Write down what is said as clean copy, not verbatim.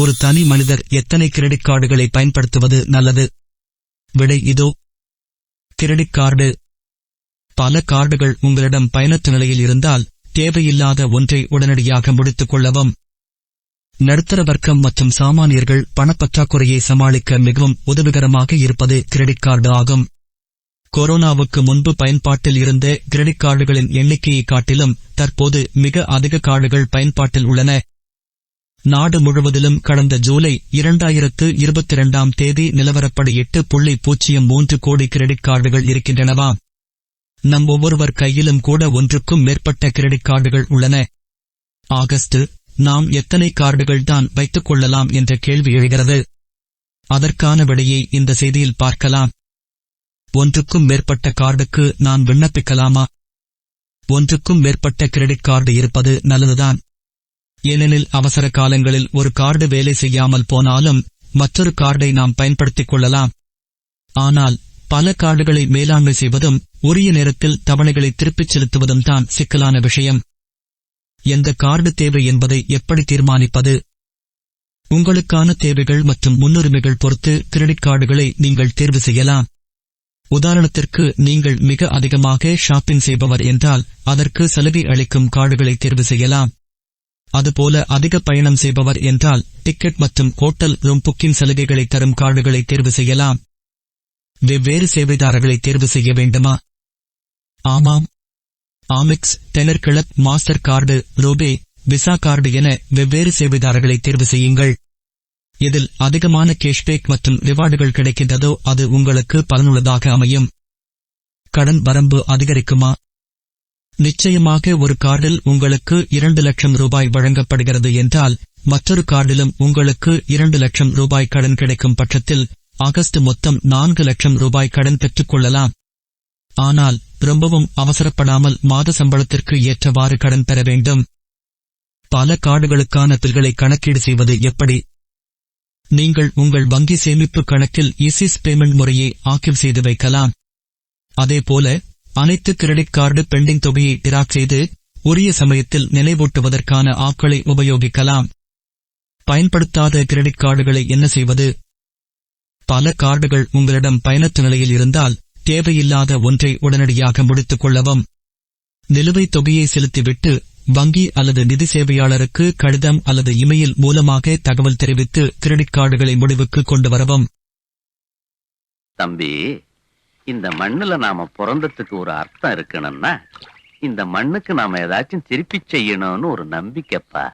ஒரு தனி மனிதர் எத்தனை கிரெடிட் கார்டுகளை பயன்படுத்துவது நல்லது? விடை இதோ. Credit card. பல கார்டுகள் உங்களிடம் பயனற்ற நிலையில் இருந்தால் தேவையில்லாத ஒன்றை உடனடியாக முடித்துக் கொள்ளவும். நடுத்தர வர்க்கம் மற்றும் சாமானியர்கள் பணப்பற்றாக்குறையை சமாளிக்க மிகவும் உதவிகரமாக இருப்பது கிரெடிட் கார்டு ஆகும். கொரோனாவுக்கு முன்பு பயன்பாட்டில் இருந்த கிரெடிட் கார்டுகளின் எண்ணிக்கையை காட்டிலும் தற்போது மிக அதிக கார்டுகள் பயன்பாட்டில் உள்ளன. நாடு முழுவதிலும் கடந்த ஜூலை 2022 நிலவரப்படி 8.03 கோடி கிரெடிட் கார்டுகள் இருக்கின்றனவா? நம் ஒவ்வொருவர் கையிலும் கூட ஒன்றுக்கும் மேற்பட்ட கிரெடிட் கார்டுகள் உள்ளன. ஆகஸ்ட், நாம் எத்தனை கார்டுகள் தான் வைத்துக் கொள்ளலாம் என்ற கேள்வி எழுகிறது. அதற்கான விடையை இந்த செய்தியில் பார்க்கலாம். ஒன்றுக்கும் மேற்பட்ட கார்டுக்கு நான் விண்ணப்பிக்கலாமா? ஒன்றுக்கும் மேற்பட்ட கிரெடிட் கார்டு இருப்பது நல்லதுதான். ஏனெனில் அவசர காலங்களில் ஒரு கார்டு வேலை செய்யாமல் போனாலும் மற்றொரு கார்டை நாம் பயன்படுத்திக் கொள்ளலாம். ஆனால் பல கார்டுகளை மேலாண்மை செய்வதும் உரிய நேரத்தில் தவணைகளை திருப்பிச் செலுத்துவதும் தான் சிக்கலான விஷயம். எந்த கார்டு தேவை என்பதை எப்படி தீர்மானிப்பது? உங்களுக்கான தேவைகள் மற்றும் முன்னுரிமைகள் பொறுத்து கிரெடிட் கார்டுகளை நீங்கள் தேர்வு செய்யலாம். உதாரணத்திற்கு, நீங்கள் மிக அதிகமாக ஷாப்பிங் செய்பவர் என்றால் அதற்கு சலுகை அளிக்கும் கார்டுகளை தேர்வு செய்யலாம். அதுபோல அதிக பயணம் செய்பவர் என்றால் டிக்கெட் மற்றும் ஹோட்டல் ரூம் புக்கிங் சலுகைகளை தரும் கார்டுகளை தேர்வு செய்யலாம். வெவ்வேறு சேவைதாரர்களை தேர்வு செய்ய வேண்டுமா? ஆமாம். Amex, Diners Club, Mastercard, RuPay, Visa card என வெவ்வேறு சேவைதாரர்களை தேர்வு செய்யுங்கள். இதில் அதிகமான கேஷ்பேக் மற்றும் ரிவார்டுகள் கிடைக்கின்றதோ அது உங்களுக்கு பலனுள்ளதாக அமையும். கடன் வரம்பு அதிகரிக்குமா? நிச்சயமாக. ஒரு கார்டில் உங்களுக்கு 2 லட்சம் ரூபாய் வழங்கப்படுகிறது என்றால் மற்றொரு கார்டிலும் உங்களுக்கு 2 லட்சம் ரூபாய் கடன் கிடைக்கும் பட்சத்தில் ஆகஸ்ட் மொத்தம் 4 லட்சம் ரூபாய் கடன் பெற்றுக் கொள்ளலாம். ஆனால் ரொம்பவும் அவசரப்படாமல் மாத சம்பளத்திற்கு ஏற்றவாறு கடன் பெற வேண்டும். பல கார்டுகளுக்கான பில்களை கணக்கீடு செய்வது எப்படி? நீங்கள் உங்கள் வங்கி சேமிப்பு கணக்கில் ஈஸிஸ் பேமெண்ட் முறையை ஆக்டிவ் செய்து வைக்கலாம். அதேபோல அனைத்து கிரெடிட் கார்டு பெண்டிங் தொகையை டிராக் செய்து உரிய சமயத்தில் நினைவூட்டுவதற்கான ஆப்களை உபயோகிக்கலாம். பயன்படுத்தாத கிரெடிட் கார்டுகளை என்ன செய்வது? பல கார்டுகள் உங்களிடம் பயனற்ற நிலையில் இருந்தால் தேவையில்லாத ஒன்றை உடனடியாக முடித்துக் கொள்ளவும். நிலுவைத் தொகையை செலுத்திவிட்டு வங்கி அல்லது நிதி சேவையாளருக்கு கடிதம் அல்லது இமெயில் மூலமாக தகவல் தெரிவித்து கிரெடிட் கார்டுகளை முடிவுக்கு கொண்டு வரவும். தம்பி, இந்த மண்ணுல நாம பிறந்ததுக்கு ஒரு அர்த்தம் இருக்கணும்னா இந்த மண்ணுக்கு நாம ஏதாச்சும் திருப்பி செய்யணும்னு ஒரு நம்பிக்கைப்பா.